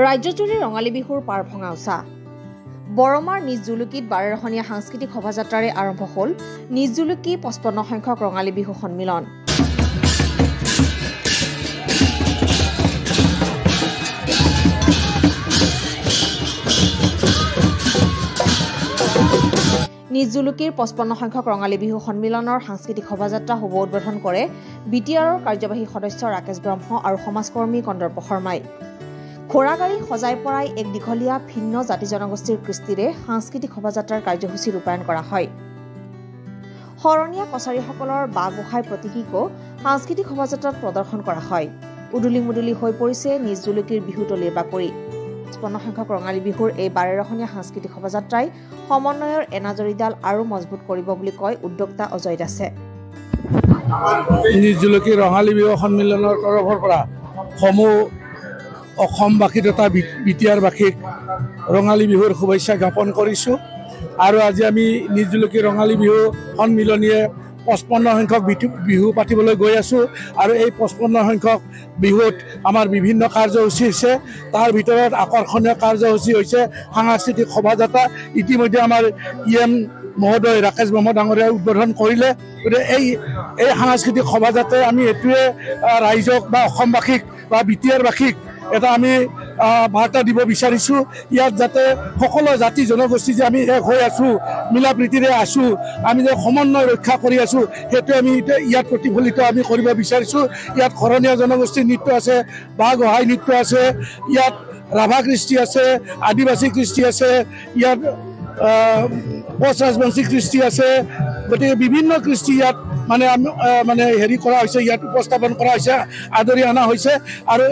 ৰাজ্যজুৰি ৰঙালী বিহুৰ পাৰ ভঙা উচা বৰমাৰ নিজ জুলুকিত বাৰেৰহণীয়া সাংস্কৃতিক শোভাযাত্ৰাৰে আৰম্ভ হ'ল নিজ জুলুকি ৫৫ সংখ্যক ৰঙালী বিহু সন্মিলন। নিজ জুলুকিৰ ৫৫ সংখ্যক ৰঙালী বিহু সন্মিলনৰ সাংস্কৃতিক শোভাযাত্ৰা শুভ উদ্বোধন কৰে BTRৰ কাৰ্যবাহী সদস্য ৰাকেশ ব্ৰহ্ম আৰু সমাজকৰ্মী কন্দৰ্প শৰ্মাই। ঘোঁৰাগাড়ী সজাই পৰাই এক দীঘলীয়া ভিন্ন জাতি জনগোষ্ঠীৰ কৃষ্টিৰে সাংস্কৃতিক শোভাযাত্ৰাৰ কাৰ্যসূচী ৰূপায়ণ কৰা হয়। শৰণীয়া কছাৰীসকলৰ বাঘ গোসাঁই প্ৰতীকীকো সাংস্কৃতিক শোভাযাত্ৰাত প্ৰদৰ্শন কৰা হয়। উদুলি মুদুলি হৈ পৰিছে নিজ জুলুকিৰ বিহুতলীৰ বাকৰি। ৫৫ সংখ্যক ৰঙালী বিহুৰ এই বাৰেৰহণীয়া সাংস্কৃতিক শোভাযাত্ৰাই সমন্বয়ৰ এনাজৰীডাল আৰু মজবুত কৰিব বুলি কয় উদ্যোক্তা অজয় দাসে। নিজ জুলুকি ৰঙালী বিহু সন্মিলনৰ তৰফৰ পৰা সমূহ অসমবাসী তথা BTRবাসীক ৰঙালী বিহুৰ শুভেচ্ছা জ্ঞাপন কৰিছোঁ। আৰু আজি আমি নিজ জুলুকি ৰঙালী বিহু সন্মিলনীয়ে ৫৫ সংখ্যক বিহু পাতিবলৈ গৈ আছোঁ। আৰু এই ৫৫ সংখ্যক বিহুত আমাৰ বিভিন্ন কাৰ্যসূচী হৈছে। তাৰ ভিতৰত আকৰ্ষণীয় কাৰ্যসূচী হৈছে সাংস্কৃতিক শোভাযাত্ৰা। ইতিমধ্যে আমাৰ EM মহোদয় ৰাকেশ ব্ৰহ্ম ডাঙৰীয়াই উদ্বোধন কৰিলে। গতিকে এই সাংস্কৃতিক শোভাযাত্ৰাই আমি এইটোৱে ৰাইজক বা অসমবাসীক বা BTRবাসীক এটা আমি বাৰ্তা দিব বিচাৰিছোঁ। ইয়াত যাতে সকলো জাতি জনগোষ্ঠী যে আমি এক হৈ আছোঁ, মিলা প্ৰীতিৰে আছোঁ, আমি যে সমন্বয় ৰক্ষা কৰি আছোঁ, সেইটো আমি ইয়াত প্ৰতিফলিত আমি কৰিব বিচাৰিছোঁ। ইয়াত শৰণীয়া জনগোষ্ঠীৰ নৃত্য আছে, বাঘ গোহাঁই নৃত্য আছে, ইয়াত ৰাভা কৃষ্টি আছে, আদিবাসী কৃষ্টি আছে, ইয়াত কোচ ৰাজবংশী কৃষ্টি আছে। গতিকে বিভিন্ন কৃষ্টি ইয়াত মানে হেৰি কৰা হৈছে, ইয়াত উপস্থাপন কৰা হৈছে, আদৰি অনা হৈছে। আৰু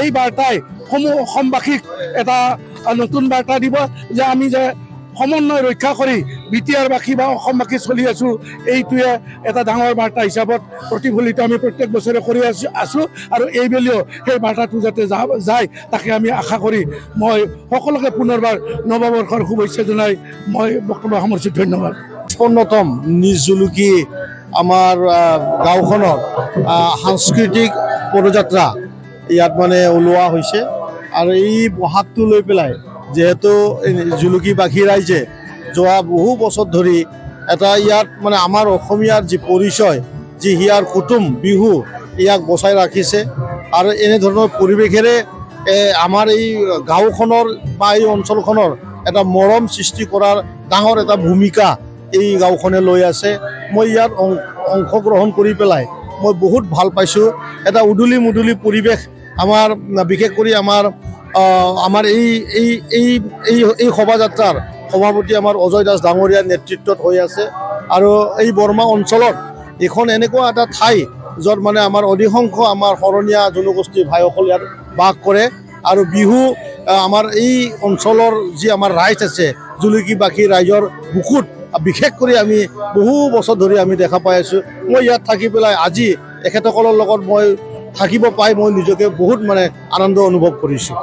এই বাৰ্তাই সমূহ অসমবাসীক এটা নতুন বাৰ্তা দিব যে আমি যে সমন্বয় ৰক্ষা কৰি BTRবাসী বা অসমবাসী চলি আছোঁ, এইটোৱে এটা ডাঙৰ বাৰ্তা হিচাপত প্ৰতিফলিত আমি প্ৰত্যেক বছৰে কৰি আছোঁ। আৰু এইবেলিও সেই বাৰ্তাটো যাতে যায় তাকে আমি আশা কৰি মই সকলোকে পুনৰবাৰ নৱবৰ্ষৰ শুভেচ্ছা জনাই মই বক্তব্য সামৰিছোঁ। ধন্যবাদ। ৫৫তম নিজ জুলুকি আমাৰ গাঁওখনৰ সাংস্কৃতিক পদযাত্ৰা ইয়াত ওলোৱা হৈছে। আৰু এই বহাগটো লৈ পেলাই যিহেতু জুলুকিবাসী ৰাইজে যোৱা বহু বছৰ ধৰি এটা ইয়াত আমাৰ অসমীয়াৰ যি পৰিচয়, যি হিয়াৰ কুটুম বিহু, ইয়াক বচাই ৰাখিছে। আৰু এনেধৰণৰ পৰিৱেশেৰে আমাৰ এই গাঁওখনৰ বা এই অঞ্চলখনৰ এটা মৰম সৃষ্টি কৰাৰ ডাঙৰ এটা ভূমিকা এই গাঁওখনে লৈ আছে। মই ইয়াত অংশগ্ৰহণ কৰি পেলাই মই বহুত ভাল পাইছোঁ। এটা উদুলি মুদুলি পৰিৱেশ আমাৰ বিশেষ কৰি আমাৰ এই শোভাযাত্ৰাৰ সভাপতি আমাৰ অজয় দাস ডাঙৰীয়াৰ নেতৃত্বত হৈ আছে। আৰু এই বৰমা অঞ্চলত এখন এনেকুৱা এটা ঠাই য'ত আমাৰ অধিকাংশ আমাৰ শৰণীয়া জনগোষ্ঠীৰ ভাইসকল ইয়াত বাস কৰে। আৰু বিহু আমাৰ এই অঞ্চলৰ যি আমাৰ ৰাইজ আছে, জুলুকিবাসী ৰাইজৰ বুকুত বিশেষ কৰি আমি বহু বছৰ ধৰি আমি দেখা পাই আছোঁ। মই ইয়াত থাকি পেলাই আজি এখেতসকলৰ লগত মই থাকিব পাই মই নিজকে বহুত আনন্দ অনুভৱ কৰিছোঁ।